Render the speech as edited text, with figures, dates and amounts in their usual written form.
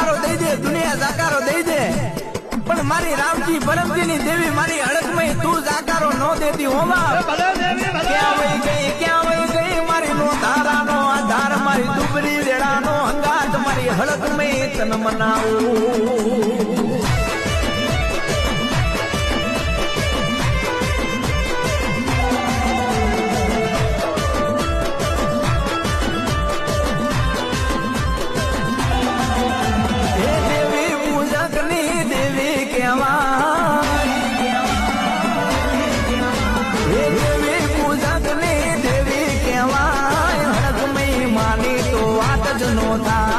જાકારો દઈ દે, દુનિયા જાકારો દઈ દે, પણ મારી રામજી પરમજી ની દેવી મારી હડકમય તું જાકારો ન દેતી હોવા. ક્યાં વહી ગઈ મારી નો ધારાનો આધાર, મારી દુબરી વેળાનો અંગાત, મારી હડકમય તન મનાવું. નો થાય